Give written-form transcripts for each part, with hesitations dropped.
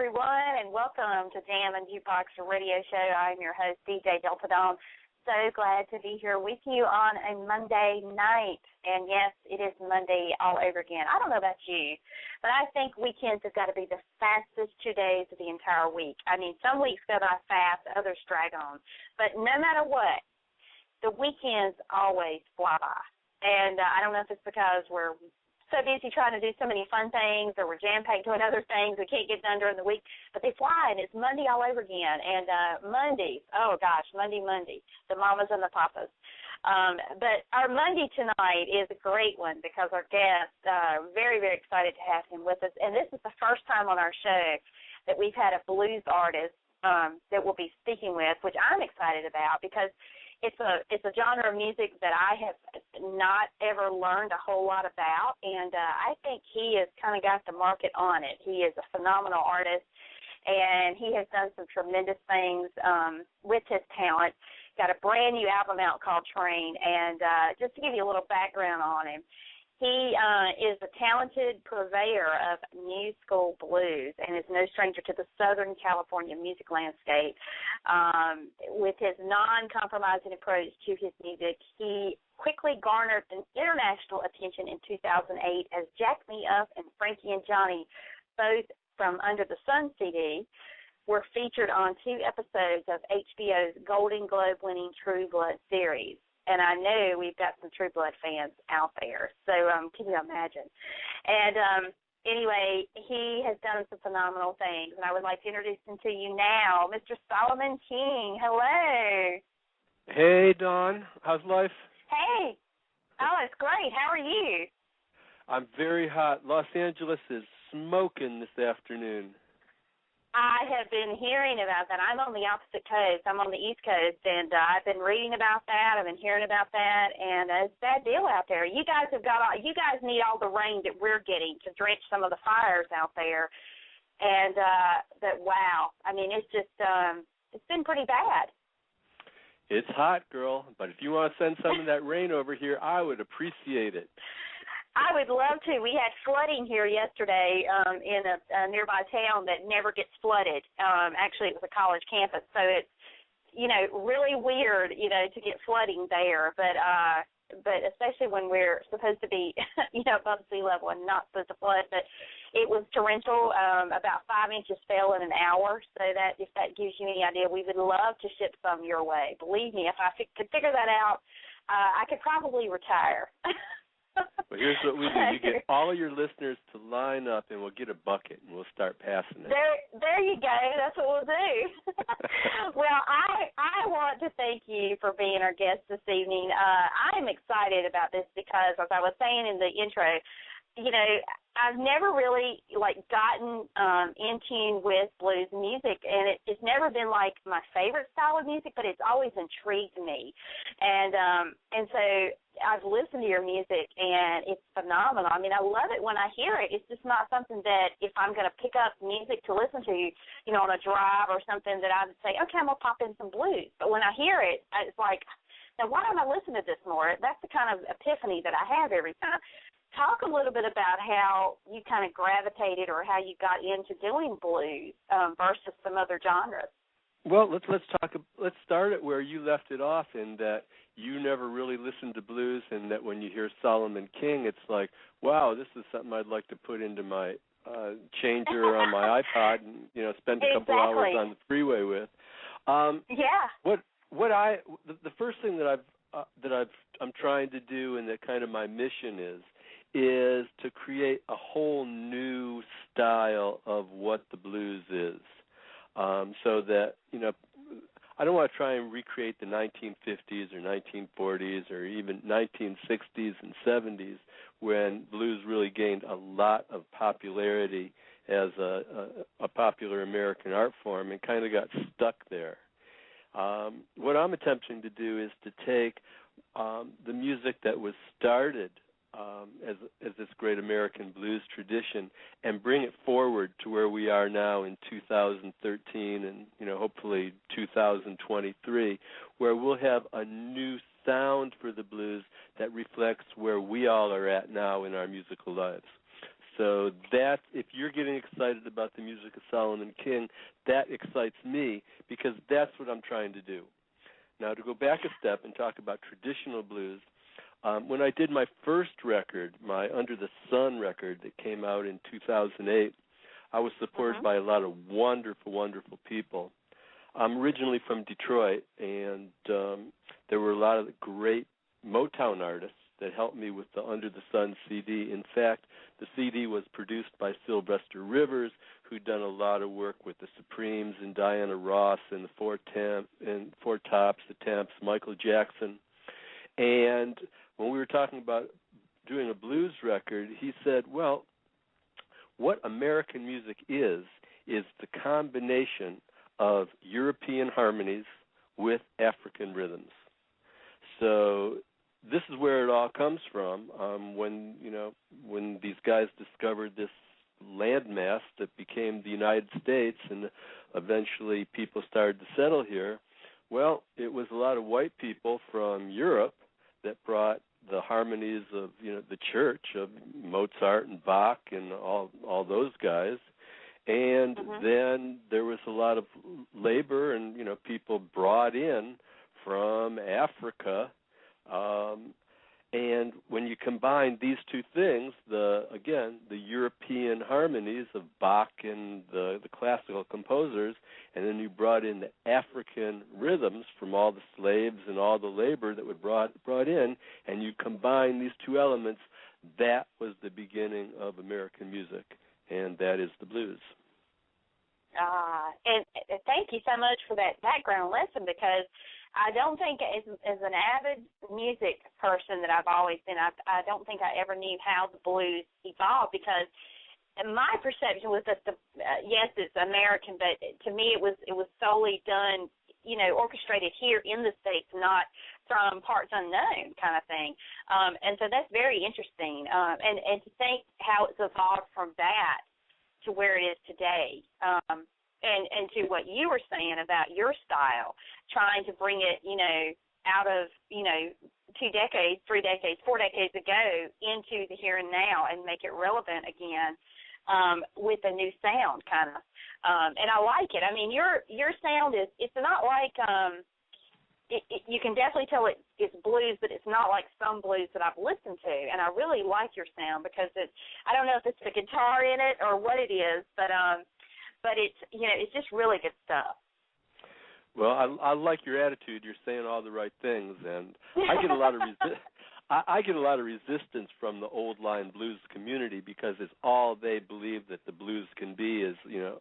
everyone, and welcome to Jammin Jukebox Radio Show. I'm your host, DJ Delta Dawn. So glad to be here with you on a Monday night. And yes, it is Monday all over again. I don't know about you, but I think weekends have got to be the fastest 2 days of the entire week. I mean, some weeks go by fast, others drag on. But no matter what, the weekends always fly by. And I don't know if it's because we're so busy trying to do so many fun things, or we're jam-packed doing other things we can't get done during the week, but they fly, and it's Monday all over again. And Monday, oh gosh, Monday, the mamas and the papas. But our Monday tonight is a great one because our guest, very, very excited to have him with us. And this is the first time on our show that we've had a blues artist that we'll be speaking with, which I'm excited about because it's a genre of music that I have not ever learned a whole lot about, and I think he has kind of got the market on it. He is a phenomenal artist, and he has done some tremendous things with his talent. Got a brand new album out called Train, and just to give you a little background on him, he is a talented purveyor of new school blues and is no stranger to the Southern California music landscape. With his non-compromising approach to his music, he quickly garnered an international attention in 2008 as Jack Me Up and Frankie and Johnny, both from Under the Sun CD, were featured on 2 episodes of HBO's Golden Globe-winning True Blood series. And I know we've got some True Blood fans out there, so can you imagine? And anyway, he has done some phenomenal things, and I would like to introduce him to you now, Mr. Solomon King. Hello. Hey, Dawn. How's life? Hey. Oh, it's great. How are you? I'm very hot. Los Angeles is smoking this afternoon. I have been hearing about that. I'm on the opposite coast. I'm on the East Coast, and I've been reading about that. I've been hearing about that, and it's a bad deal out there. You guys need all the rain that we're getting to drench some of the fires out there, and wow. I mean, it's just it's been pretty bad. It's hot, girl, but if you want to send some of that rain over here, I would appreciate it. I would love to. We had flooding here yesterday in a nearby town that never gets flooded. Actually, it was a college campus, so it's, really weird, to get flooding there. But especially when we're supposed to be, above sea level and not supposed to flood. But it was torrential. About 5 inches fell in an hour. So that if that gives you any idea, we would love to ship some your way. Believe me, if I could figure that out, I could probably retire. Well, here's what we do. You get all of your listeners to line up, and we'll get a bucket, and we'll start passing it. There you go. That's what we'll do. Well, I want to thank you for being our guest this evening. I'm excited about this because, as I was saying in the intro, I've never really, gotten in tune with blues music, and it's never been, my favorite style of music, but it's always intrigued me. And so I've listened to your music, and it's phenomenal. I mean, I love it when I hear it. It's just not something that if I'm going to pick up music to listen to, on a drive or something that I would say, okay, I'm going to pop in some blues. But when I hear it, it's like, now why don't I listen to this more? That's the kind of epiphany that I have every time. Talk a little bit about how you kind of gravitated or how you got into doing blues versus some other genres. Well, let's start at where you left it off, in that you never really listened to blues, and that when you hear Solomon King, it's like, wow, this is something I'd like to put into my changer on my iPod and spend a couple hours on the freeway with. Yeah. The first thing that I'm trying to do, and that kind of my mission is to create a whole new style of what the blues is, so that, I don't want to try and recreate the 1950s or 1940s or even 1960s and 70s when blues really gained a lot of popularity as a popular American art form and kind of got stuck there. What I'm attempting to do is to take the music that was started as this great American blues tradition and bring it forward to where we are now in 2013 and hopefully 2023, where we'll have a new sound for the blues that reflects where we all are at now in our musical lives. So that, if you're getting excited about the music of Solomon King, that excites me because that's what I'm trying to do. Now, to go back a step and talk about traditional blues, when I did my first record, my Under the Sun record that came out in 2008, I was supported by a lot of wonderful, wonderful people. I'm originally from Detroit, and there were a lot of great Motown artists that helped me with the Under the Sun CD. In fact, the CD was produced by Sylvester Rivers, who'd done a lot of work with the Supremes and Diana Ross and the Four Tops, the Temps, Michael Jackson. And when we were talking about doing a blues record, he said, well, what American music is the combination of European harmonies with African rhythms. So this is where it all comes from. When these guys discovered this landmass that became the United States, and eventually people started to settle here, well, it was a lot of white people from Europe that brought the harmonies of the church of Mozart and Bach and all those guys. And then there was a lot of labor and people brought in from Africa. And when you combine these two things, the European harmonies of Bach and the classical composers, and then you brought in the African rhythms from all the slaves and all the labor that was brought in, and you combine these two elements, that was the beginning of American music, and that is the blues. And thank you so much for that background lesson, because I don't think as an avid music person that I've always been, I don't think I ever knew how the blues evolved, because my perception was that yes, it's American, but to me it was solely done, orchestrated here in the States, not from parts unknown kind of thing. And so that's very interesting. And to think how it's evolved from that to where it is today. And to what you were saying about your style, trying to bring it, out of, 2 decades, 3 decades, 4 decades ago into the here and now and make it relevant again with a new sound kind of. And I like it. I mean, your sound it's not like, you can definitely tell it's blues, but it's not like some blues that I've listened to. And I really like your sound because I don't know if it's the guitar in it or what it is, but it's it's just really good stuff. Well, I like your attitude. You're saying all the right things, and I get a lot of I get a lot of resistance from the old line blues community, because it's all they believe that the blues can be is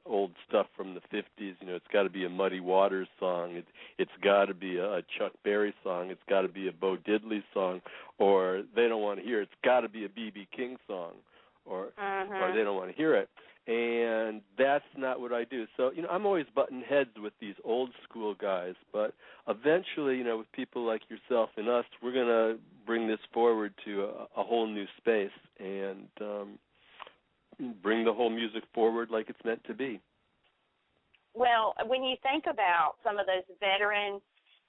old stuff from the 50s. It's got to be a Muddy Waters song. It's got to be a Chuck Berry song. It's got to be a Bo Diddley song, or they don't want to hear it. It's got to be a B.B. King song, or they don't want to hear it. And that's not what I do. So, I'm always butting heads with these old school guys, but eventually, with people like yourself and us, we're going to bring this forward to a whole new space and bring the whole music forward like it's meant to be. Well, when you think about some of those veteran,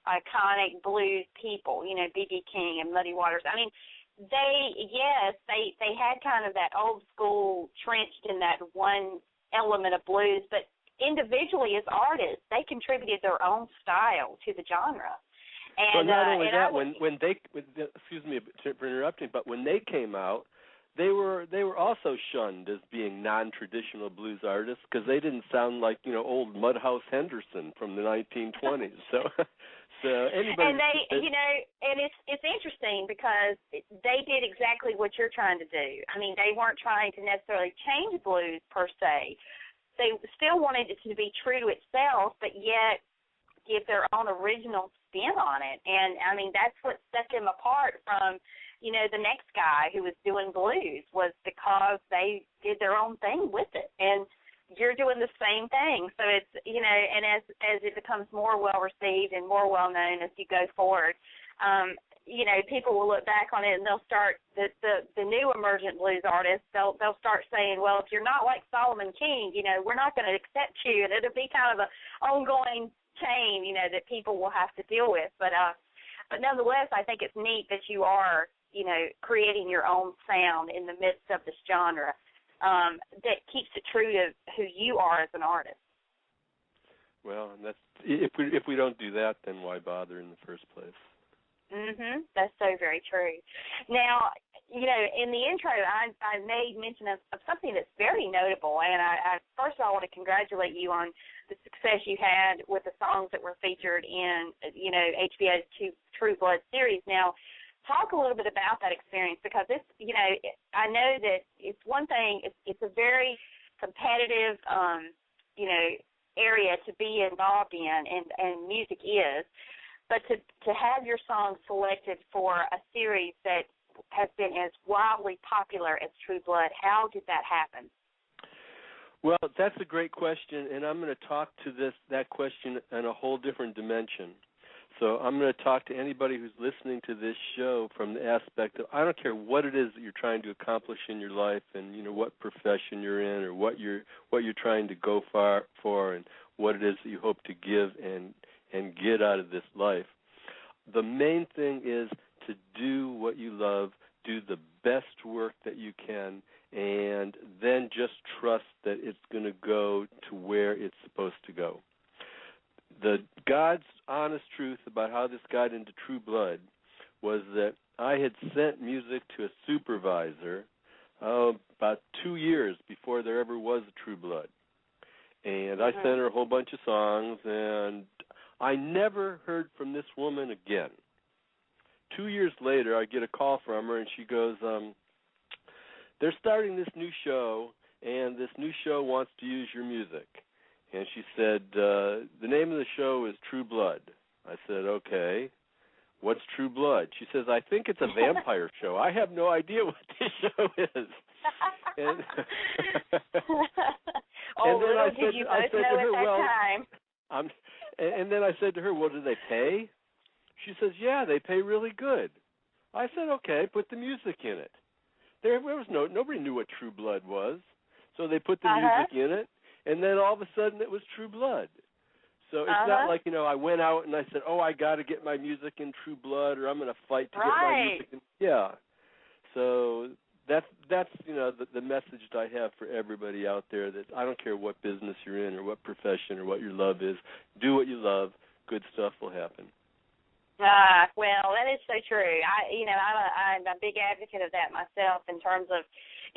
iconic blues people, B.B. King and Muddy Waters, I mean, they had kind of that old school trenched in that one element of blues, but individually as artists, they contributed their own style to the genre. And not only that, when they excuse me for interrupting, but when they came out, they were also shunned as being non-traditional blues artists because they didn't sound like old Mudhouse Henderson from the 1920s. So anybody, and they, and it's interesting because they did exactly what you're trying to do. I mean, they weren't trying to necessarily change blues per se. They still wanted it to be true to itself, but yet give their own original spin on it. And I mean, that's what set them apart from, the next guy who was doing blues, was because they did their own thing with it. And you're doing the same thing. So it's, and as it becomes more well-received and more well-known as you go forward, people will look back on it and they'll start, the new emergent blues artists, they'll start saying, well, if you're not like Solomon King, we're not going to accept you. And it'll be kind of an ongoing chain, that people will have to deal with. But nonetheless, I think it's neat that you are, creating your own sound in the midst of this genre. that keeps it true to who you are as an artist. Well, and that's if we don't do that, then why bother in the first place? That's so very true. Now, you know, in the intro, I made mention of something that's very notable, and I first of all want to congratulate you on the success you had with the songs that were featured in, you know, HBO's True Blood series. Now, talk a little bit about that experience, because this, you know, I know that it's one thing, it's a very competitive, you know, area to be involved in, and music is, but to have your song selected for a series that has been as wildly popular as True Blood, how did that happen? Well, that's a great question, and I'm going to talk to that question in a whole different dimension. So I'm going to talk to anybody who's listening to this show from the aspect of, I don't care what it is that you're trying to accomplish in your life, and you know what profession you're in, or what you're trying to go for, and what it is that you hope to give and get out of this life. The main thing is to do what you love, do the best work that you can, and then just trust that it's going to go to where it's supposed to go. The God's honest truth about how this got into True Blood was that I had sent music to a supervisor about 2 years before there ever was a True Blood. And I sent her a whole bunch of songs, and I never heard from this woman again. 2 years later, I get a call from her, and she goes, they're starting this new show, and this new show wants to use your music. And she said, the name of the show is True Blood. I said, okay, what's True Blood? She says, I think it's a vampire show. I have no idea what this show is. And, and then I said to her, well, and then I said to her, well, do they pay? She says, yeah, they pay really good. I said, okay, put the music in it. There was nobody knew what True Blood was, so they put the music in it, and then all of a sudden it was True Blood. So it's not like, you know, I went out and I said, oh, I got to get my music in True Blood, or I'm going to fight to get my music in. Yeah. So that's you know, the message that I have for everybody out there, that I don't care what business you're in or what profession or what your love is. Do what you love. Good stuff will happen. Well, that is so true. I'm a big advocate of that myself, in terms of,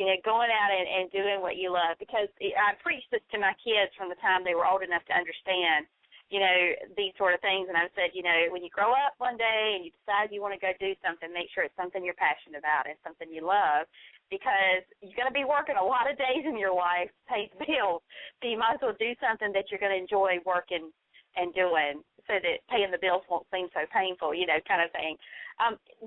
you know, going out and doing what you love, because I preached this to my kids from the time they were old enough to understand, you know, these sort of things. And I said, you know, when you grow up one day and you decide you want to go do something, make sure it's something you're passionate about and something you love, because you're going to be working a lot of days in your life to pay the bills. So you might as well do something that you're going to enjoy working and doing, so that paying the bills won't seem so painful, you know, kind of thing.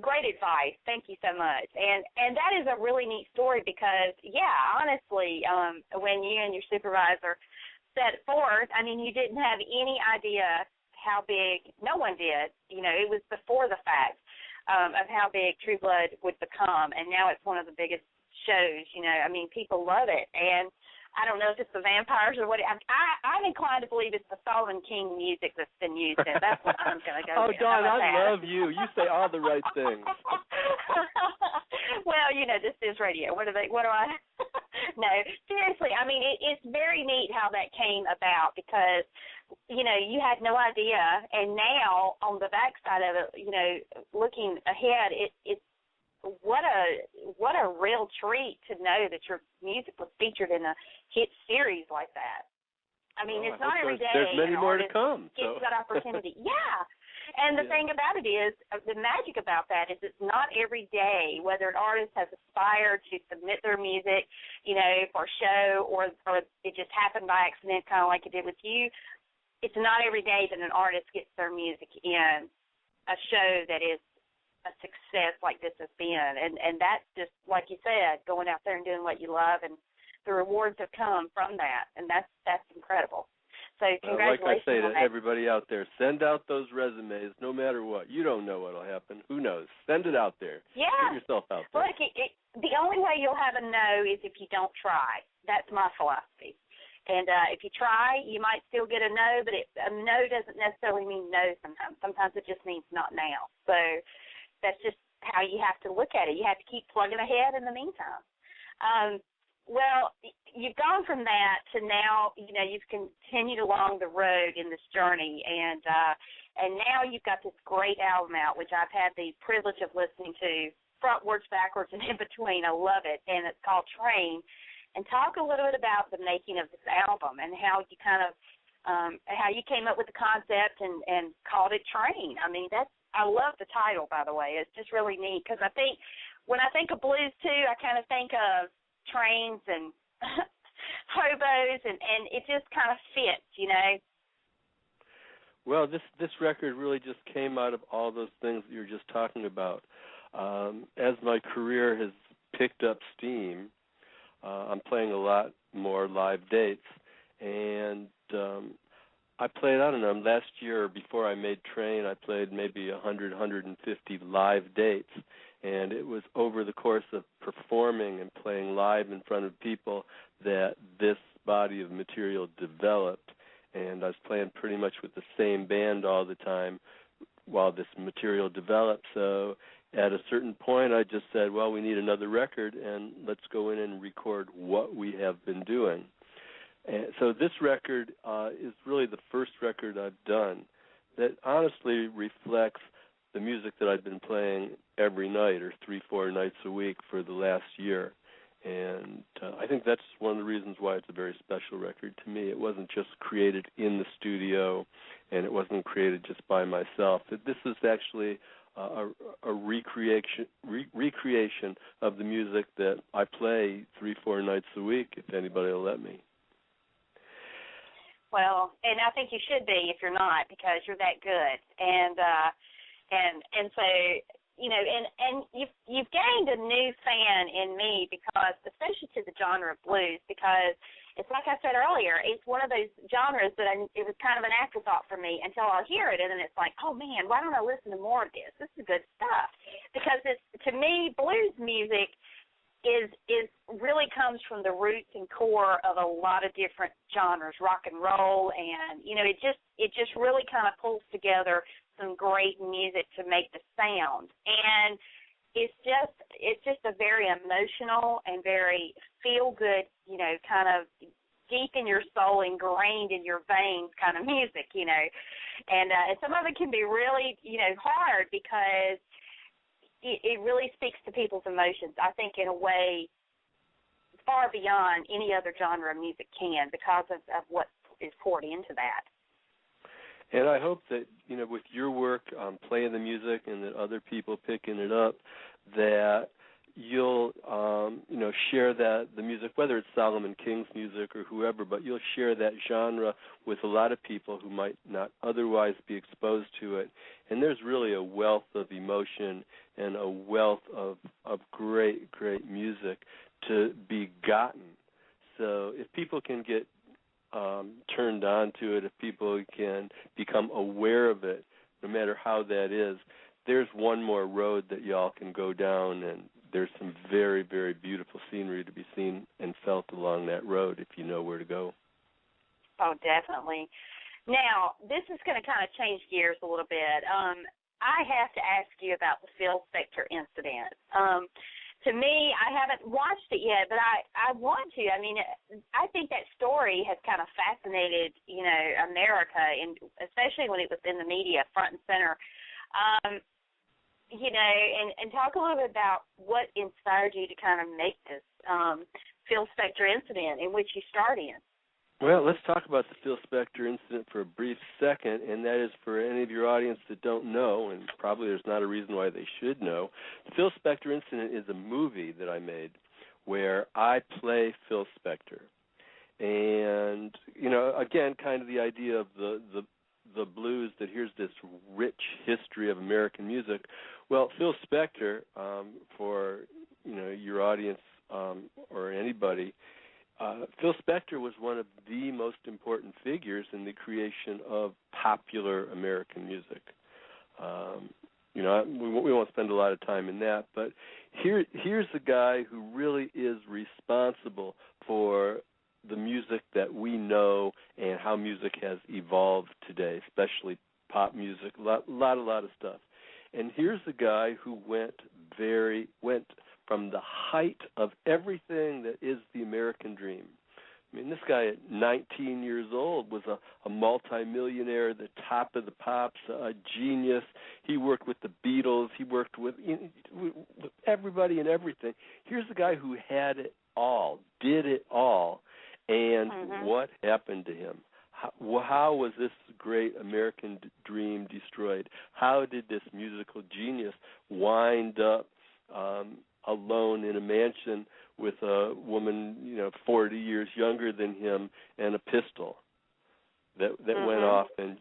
Great advice. Thank you so much. And that is a really neat story, because, yeah, honestly, when you and your supervisor set forth, I mean, you didn't have any idea how big, no one did, you know, it was before the fact of how big True Blood would become, and now it's one of the biggest shows, you know. I mean, people love it, and I don't know if it's the vampires or what. I'm inclined to believe it's the Solomon King music that's been used, and that's what I'm going to go with. Dawn, I love you. You say all the right things. Well, you know, this is radio. What do I? No, seriously. I mean, it's very neat how that came about, because, you know, you had no idea, and now on the backside of it, you know, looking ahead, it's what a real treat to know that your music was featured in a hit series like that. I mean, it's not every day there's many more to come. Gets that opportunity. Yeah. And the thing about it is, the magic about that is, it's not every day, whether an artist has aspired to submit their music, you know, for a show, or it just happened by accident, kind of like it did with you. It's not every day that an artist gets their music in a show that is a success like this has been, and that's just, like you said, going out there and doing what you love, and the rewards have come from that, and that's incredible. So congratulations. Like I say to everybody out there, send out those resumes no matter what. You don't know what will happen. Who knows? Send it out there. Yeah. Get yourself out there. Look, the only way you'll have a no is if you don't try. That's my philosophy. And if you try, you might still get a no, but a no doesn't necessarily mean no sometimes. Sometimes it just means not now. So that's just how you have to look at it. You have to keep plugging ahead in the meantime. Well, you've gone from that to now, you've continued along the road in this journey, and now you've got this great album out, which I've had the privilege of listening to frontwards, backwards, and in between. I love it, and it's called Train. And talk a little bit about the making of this album and how you how you came up with the concept and called it Train. I mean, I love the title, by the way. It's just really neat because I think when I think of blues too, I kind of think of trains and hobos, and it just kind of fits. Well, this record really just came out of all those things that you were just talking about. As my career has picked up steam, I'm playing a lot more live dates, and I played, I don't know, last year before I made Train, I played maybe 100, 150 live dates, and it was over the course of performing and playing live in front of people that this body of material developed, and I was playing pretty much with the same band all the time while this material developed. So at a certain point, I just said, well, we need another record, and let's go in and record what we have been doing. And so this record is really the first record I've done that honestly reflects the music that I've been playing every night or 3-4 nights a week for the last year. And I think that's one of the reasons why it's a very special record to me. It wasn't just created in the studio, and it wasn't created just by myself. This is actually a recreation of the music that I play 3-4 nights a week, if anybody will let me. Well, and I think you should be if you're not, because you're that good. And so, and you've gained a new fan in me, because, especially to the genre of blues, because it's like I said earlier, it's one of those genres that it was kind of an afterthought for me until I hear it, and then it's like, oh man, why don't I listen to more of this? This is good stuff. Because to me, blues music is really comes from the roots and core of a lot of different genres, rock and roll, and it just really kind of pulls together some great music to make the sound. And it's just a very emotional and very feel good, kind of deep in your soul, ingrained in your veins kind of music, And some of it can be really, hard, because it really speaks to people's emotions, I think, in a way far beyond any other genre of music can, because of what is poured into that. And I hope that, with your work playing the music and that other people picking it up, that you'll, share the music, whether it's Solomon King's music or whoever, but you'll share that genre with a lot of people who might not otherwise be exposed to it. And there's really a wealth of emotion and a wealth of great, great music to be gotten. So if people can get turned on to it, if people can become aware of it, no matter how that is, there's one more road that y'all can go down, and there's some very, very beautiful scenery to be seen and felt along that road if you know where to go. Oh, definitely. Now, this is going to kind of change gears a little bit. I have to ask you about the Phil Spector incident. To me, I haven't watched it yet, but I want to. I mean, I think that story has kind of fascinated, America, and especially when it was in the media, front and center. And talk a little bit about what inspired you to kind of make this Phil Spector incident in which you starred in. Well, let's talk about the Phil Spector incident for a brief second, and that is for any of your audience that don't know, and probably there's not a reason why they should know. The Phil Spector incident is a movie that I made where I play Phil Spector. And, again, kind of the idea of the blues, that here's this rich history of American music. Well, Phil Spector, for, your audience or anybody, Phil Spector was one of the most important figures in the creation of popular American music. We won't spend a lot of time in that, but here's a guy who really is responsible for the music that we know and how music has evolved today, especially pop music, a lot of stuff. And here's a guy who went from the height of everything that is the American dream. I mean, this guy at 19 years old was a multimillionaire, the top of the pops, a genius. He worked with the Beatles. He worked with everybody and everything. Here's a guy who had it all, did it all, and what happened to him? How was this great American dream destroyed? How did this musical genius wind up alone in a mansion with a woman, 40 years younger than him, and a pistol that went off? And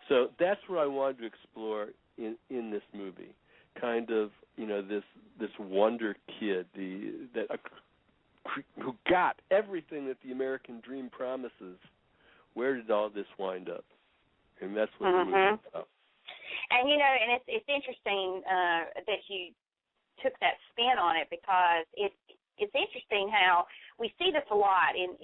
so that's what I wanted to explore in this movie. Kind of, this wonder kid, who got everything that the American dream promises. Where did all this wind up? And that's what the movie's about. And and it's interesting that you took that spin on it, because it's interesting how we see this a lot in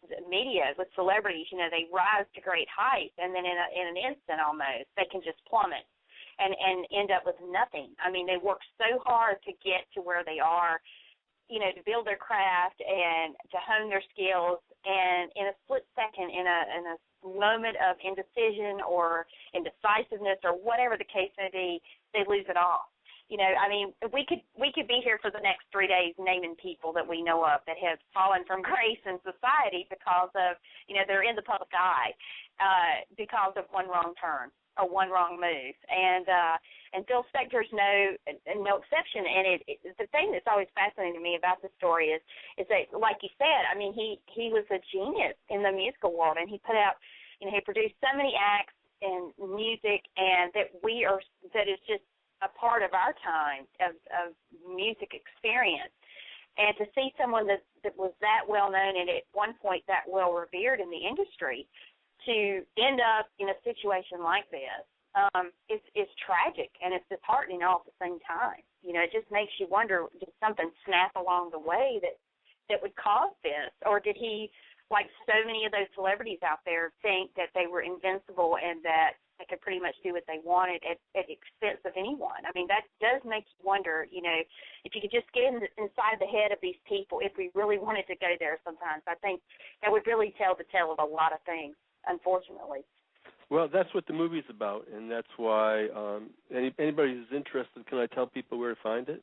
the media with celebrities. They rise to great heights, and then in an instant almost they can just plummet and end up with nothing. I mean, they work so hard to get to where they are, to build their craft and to hone their skills, and in a split second, in a moment of indecision or indecisiveness or whatever the case may be, they lose it all. I mean, we could be here for the next 3 days naming people that we know of that have fallen from grace in society because of, they're in the public eye because of one wrong turn or one wrong move. And Phil Spector's no exception. And the thing that's always fascinating to me about the story is that, like you said, I mean, he was a genius in the musical world, and he put out, he produced so many acts and music, and that is just a part of our time of music experience. And to see someone that was that well known and at one point that well revered in the industry to end up in a situation like this, it's tragic and it's disheartening all at the same time. It just makes you wonder, did something snap along the way that would cause this? Or did he, like so many of those celebrities out there, think that they were invincible and that they could pretty much do what they wanted at the expense of anyone? I mean, that does make you wonder, if you could just get inside the head of these people, if we really wanted to go there sometimes. I think that would really tell the tale of a lot of things, unfortunately. Well, that's what the movie's about, and that's why anybody who's interested, can I tell people where to find it?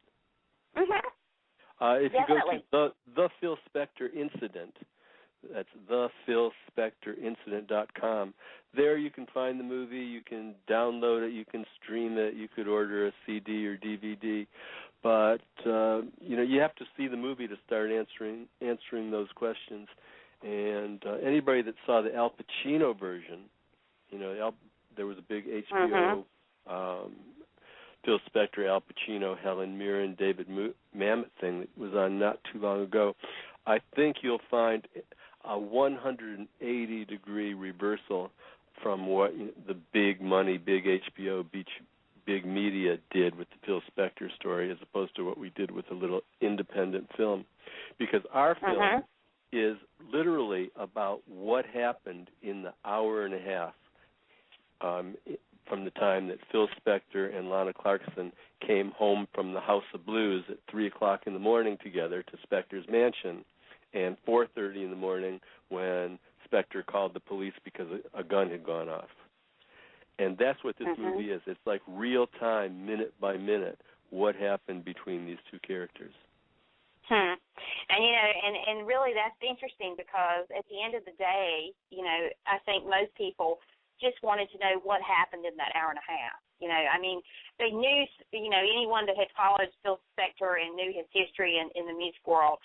If Definitely. you go to the Phil Spector Incident, that's thephilspectorincident.com. There you can find the movie, you can download it, you can stream it, you could order a CD or DVD. But, you have to see the movie to start answering those questions. And anybody that saw the Al Pacino version, there was a big HBO Phil Spector, Al Pacino, Helen Mirren, David Mamet thing that was on not too long ago. I think you'll find a 180-degree reversal from what the big money, big HBO, big media did with the Phil Spector story, as opposed to what we did with a little independent film. Because our film is literally about what happened in the hour and a half from the time that Phil Spector and Lana Clarkson came home from the House of Blues at 3 o'clock in the morning together to Spector's mansion, and 4:30 in the morning when Spector called the police because a gun had gone off. And that's what this movie is. It's like real time, minute by minute, what happened between these two characters. And, and really that's interesting, because at the end of the day, I think most people just wanted to know what happened in that hour and a half. I mean, they knew, anyone that had followed Phil Spector and knew his history in the music world,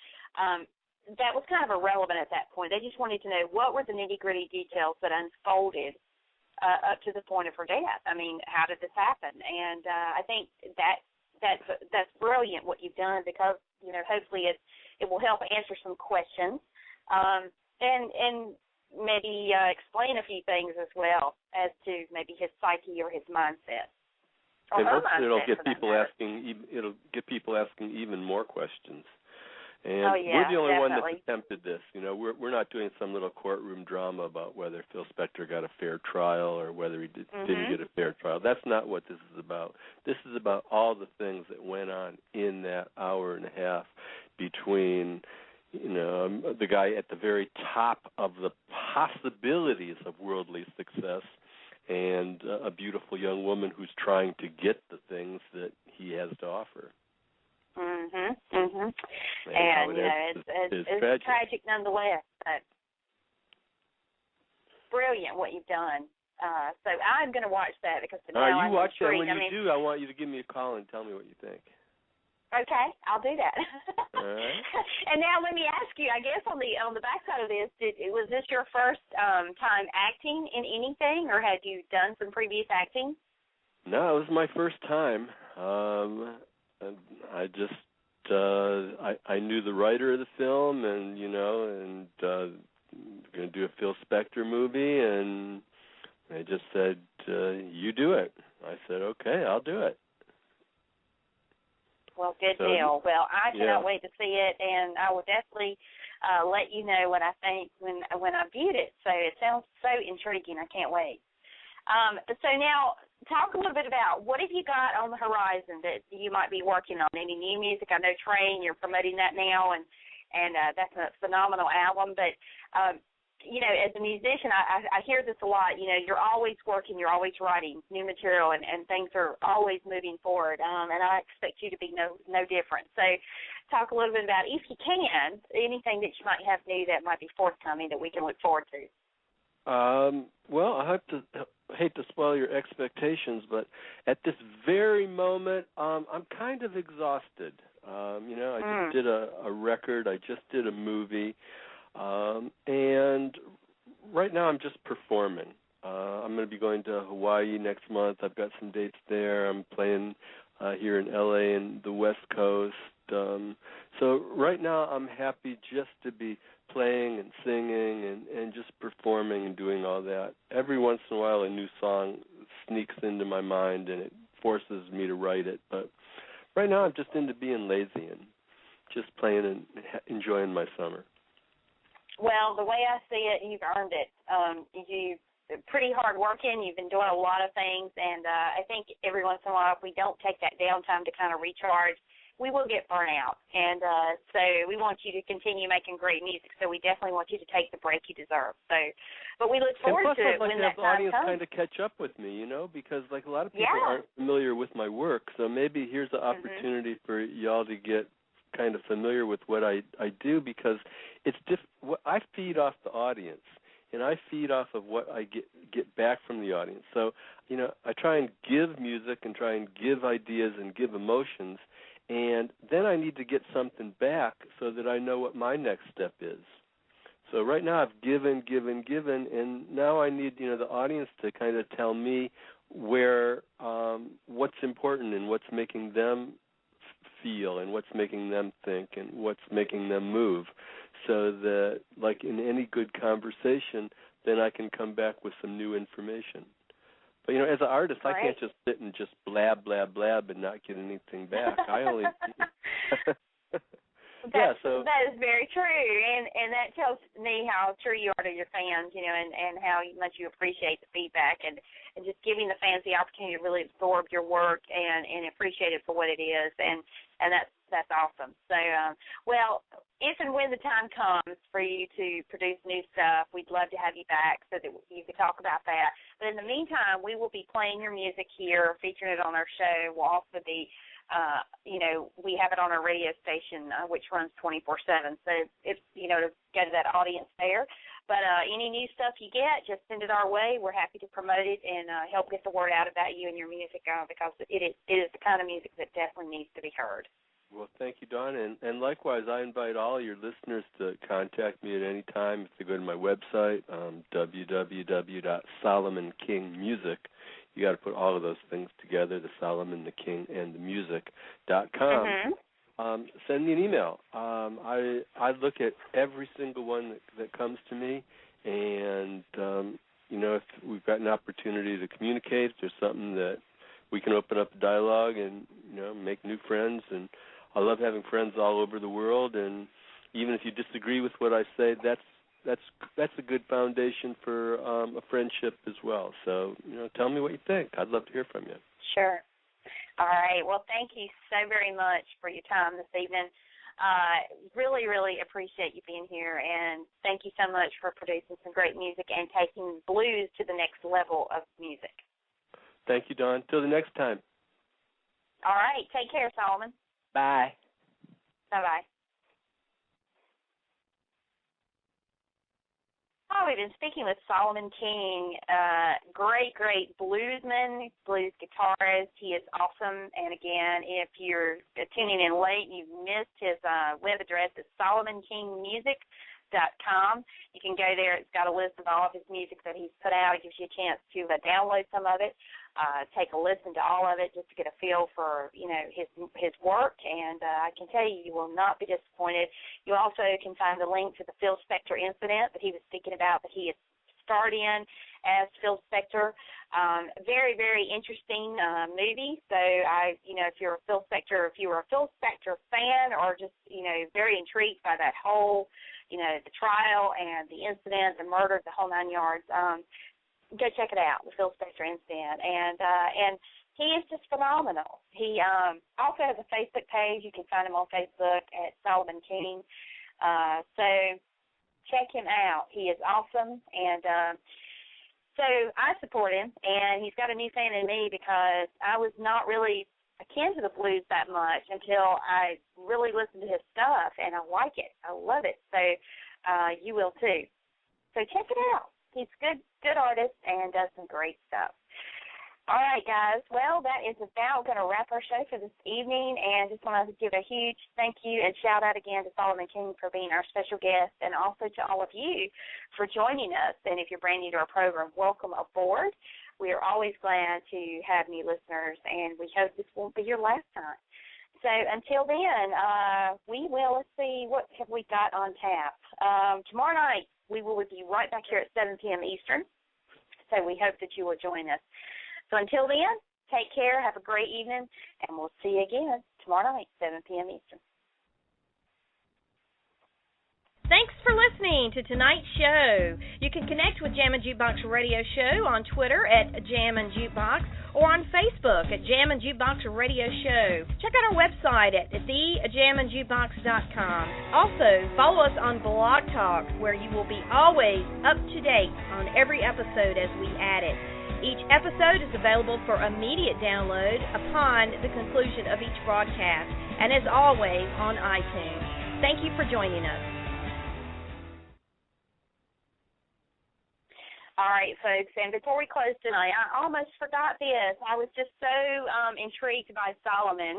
that was kind of irrelevant at that point. They just wanted to know what were the nitty-gritty details that unfolded up to the point of her death. I mean, how did this happen? And I think that's brilliant what you've done, because, hopefully it will help answer some questions and maybe explain a few things as well as to maybe his psyche or his mindset. And hopefully it'll get people asking even more questions. And we're the only one that's attempted this. You know, we're not doing some little courtroom drama about whether Phil Spector got a fair trial or whether he didn't get a fair trial. That's not what this is about. This is about all the things that went on in that hour and a half between, you know, the guy at the very top of the possibilities of worldly success and a beautiful young woman who's trying to get the things that he has to offer. And you know, it's tragic nonetheless. But brilliant what you've done. So I'm going to watch that because now I'm watch that. intrigued. When you do, I want you to give me a call and tell me what you think. Okay, I'll do that. All right. And now let me ask you, I guess on the backside of this, was this your first time acting in anything, or had you done some previous acting? No, it was my first time. I just I knew the writer of the film, and you know, and going to do a Phil Spector movie, and they just said, "You do it." I said, "Okay, I'll do it." Well, good deal. Well, I cannot wait to see it, and I will definitely let you know what I think when I viewed it. So it sounds so intriguing. I can't wait. So now, talk a little bit about what have you got on the horizon that you might be working on? Any new music? I know Train, you're promoting that now, and that's a phenomenal album. But you know, as a musician, I hear this a lot. You know, you're always working, you're always writing new material, and things are always moving forward. And I expect you to be no different. So, talk a little bit about, if you can, anything that you might have new that might be forthcoming that we can look forward to. Well, I hate to spoil your expectations, but at this very moment, I'm kind of exhausted. You know, I just did a record, I just did a movie, and right now I'm just performing. I'm going to be going to Hawaii next month. I've got some dates there. I'm playing here in L.A. and the West Coast. So right now I'm happy just to be playing and singing and just performing and doing all that. Every once in a while a new song sneaks into my mind and it forces me to write it. But right now I'm just into being lazy and just playing and enjoying my summer. Well, the way I see it, you've earned it. You've pretty hard working. You've been doing a lot of things, and I think every once in a while if we don't take that downtime to kind of recharge, we will get burnt out. And so we want you to continue making great music, so we definitely want you to take the break you deserve. So, but we look forward to it when that time comes. Kind of catch up with me, you know, because like a lot of people aren't familiar with my work, so maybe here's an opportunity for y'all to get kind of familiar with what I do, because it's I feed off the audience, and I feed off of what I get back from the audience. So, you know, I try and give music and try and give ideas and give emotions, and then I need to get something back so that I know what my next step is. So right now I've given, and now I need, you know, the audience to kind of tell me where what's important and what's making them feel and what's making them think and what's making them move, so that, like in any good conversation, then I can come back with some new information. But, you know, as an artist, I can't just sit and just blab and not get anything back. I only... That is very true, and that tells me how true you are to your fans, you know, and how much you appreciate the feedback and just giving the fans the opportunity to really absorb your work and appreciate it for what it is, and that's awesome. So, well, if and when the time comes for you to produce new stuff, we'd love to have you back so that you could talk about that. But in the meantime, we will be playing your music here, featuring it on our show. We'll also be you know, we have it on our radio station, which runs 24/7. So it's, you know, to go to that audience there. But any new stuff you get, just send it our way. We're happy to promote it and help get the word out about you and your music, because it is the kind of music that definitely needs to be heard. Well, thank you, Dawn. And likewise, I invite all your listeners to contact me at any time. If they go to my website, www.solomonkingmusic. You got to put all of those things together, the Solomon, the King, and the music.com. Send me an email. I look at every single one that comes to me, and, you know, if we've got an opportunity to communicate, if there's something that we can open up a dialogue and, you know, make new friends, and I love having friends all over the world, and even if you disagree with what I say, that's a good foundation for a friendship as well. So, tell me what you think. I'd love to hear from you. Sure. All right. Well, thank you so very much for your time this evening. Really, really appreciate you being here, and thank you so much for producing some great music and taking blues to the next level of music. Thank you, Dawn. Till the next time. All right. Take care, Solomon. Bye. Bye-bye. Oh, we've been speaking with Solomon King, great bluesman, blues guitarist. He is awesome. And again, if you're tuning in late, you've missed his web address is solomonKingmusic.com. You can go there. It's got a list of all of his music that he's put out. It gives you a chance to download some of it, take a listen to all of it just to get a feel for, his work. And I can tell you will not be disappointed. You also can find the link to the Phil Spector incident that he was speaking about, that he had starred in as Phil Spector. Very, very interesting movie. So if you're a Phil Spector, if you were a Phil Spector fan, or just, very intrigued by that whole, the trial and the incident, the murder, the whole 9 yards, go check it out, the Phil Spector incident. And he is just phenomenal. He also has a Facebook page. You can find him on Facebook at Solomon King. So check him out. He is awesome. And so I support him, and he's got a new fan in me because I was not really akin to the blues that much until I really listened to his stuff, and I like it. I love it. So you will too. So check it out. He's a good artist and does some great stuff. All right, guys. Well, that is about going to wrap our show for this evening, and just want to give a huge thank you and shout-out again to Solomon King for being our special guest, and also to all of you for joining us. And if you're brand new to our program, welcome aboard. We are always glad to have new listeners, and we hope this won't be your last time. So until then, let's see, what have we got on tap? Tomorrow night, we will be right back here at 7 p.m. Eastern, so we hope that you will join us. So until then, take care, have a great evening, and we'll see you again tomorrow night, 7 p.m. Eastern. Thanks for listening to tonight's show. You can connect with Jammin Jukebox Radio Show on Twitter at Jammin Jukebox or on Facebook at Jammin Jukebox Radio Show. Check out our website at thejamminjukebox.com. Also, follow us on Blog Talk, where you will be always up to date on every episode as we add it. Each episode is available for immediate download upon the conclusion of each broadcast, and as always, on iTunes. Thank you for joining us. All right, folks, and before we close tonight, I almost forgot this. I was just so intrigued by Solomon.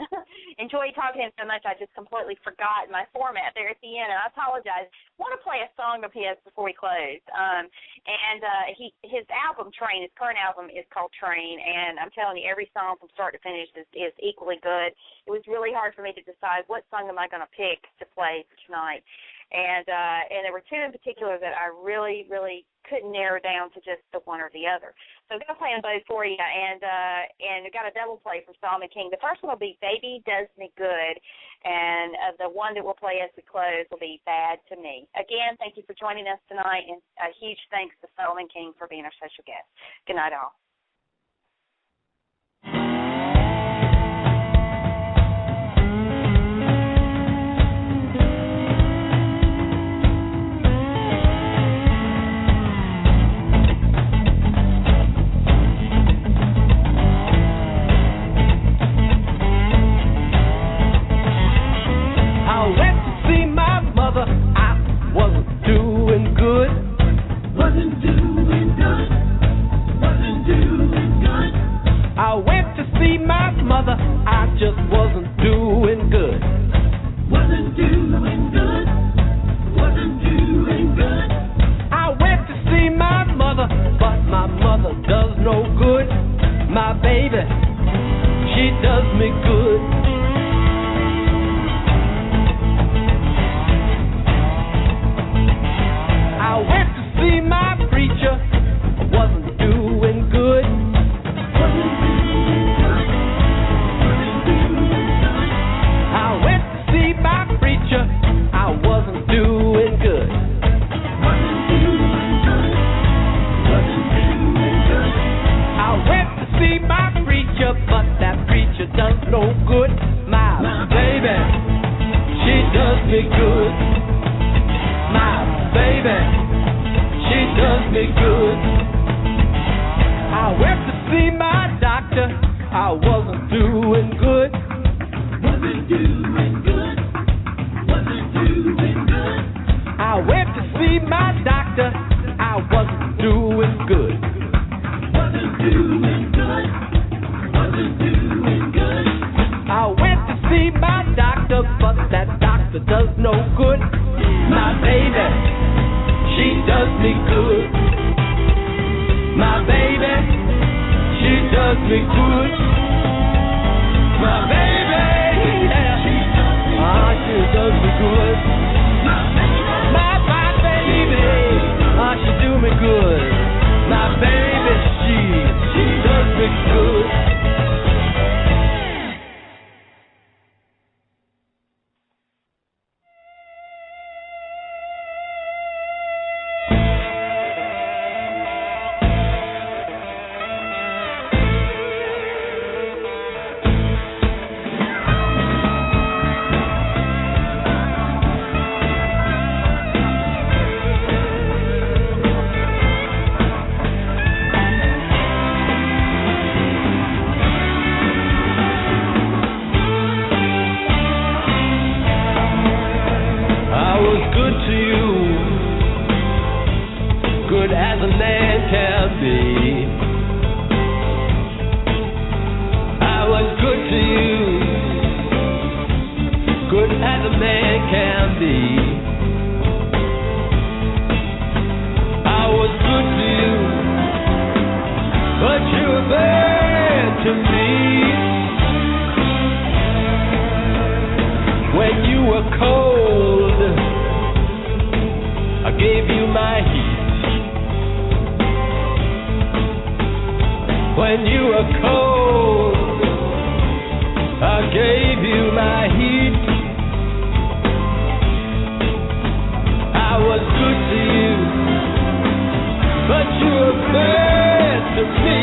Enjoyed talking to him so much, I just completely forgot my format there at the end, and I apologize. I want to play a song of his before we close. His album, Train, his current album is called Train, and I'm telling you, every song from start to finish is equally good. It was really hard for me to decide what song am I going to pick to play for tonight. And there were two in particular that I really, really couldn't narrow down to just the one or the other. So I'm going to play them both for you, and we've got a double play from Solomon King. The first one will be Baby Does Me Good, and the one that we'll play as we close will be Bad to Me. Again, thank you for joining us tonight, and a huge thanks to Solomon King for being our special guest. Good night, all. I went good. Wasn't doing good. Wasn't doing good. I went to see my doctor, but that doctor does no good. My baby, she does me good. My baby, she does me good. My baby, yeah, she does me good. My baby, she do me good. My baby, she does me good. But you're bad to me.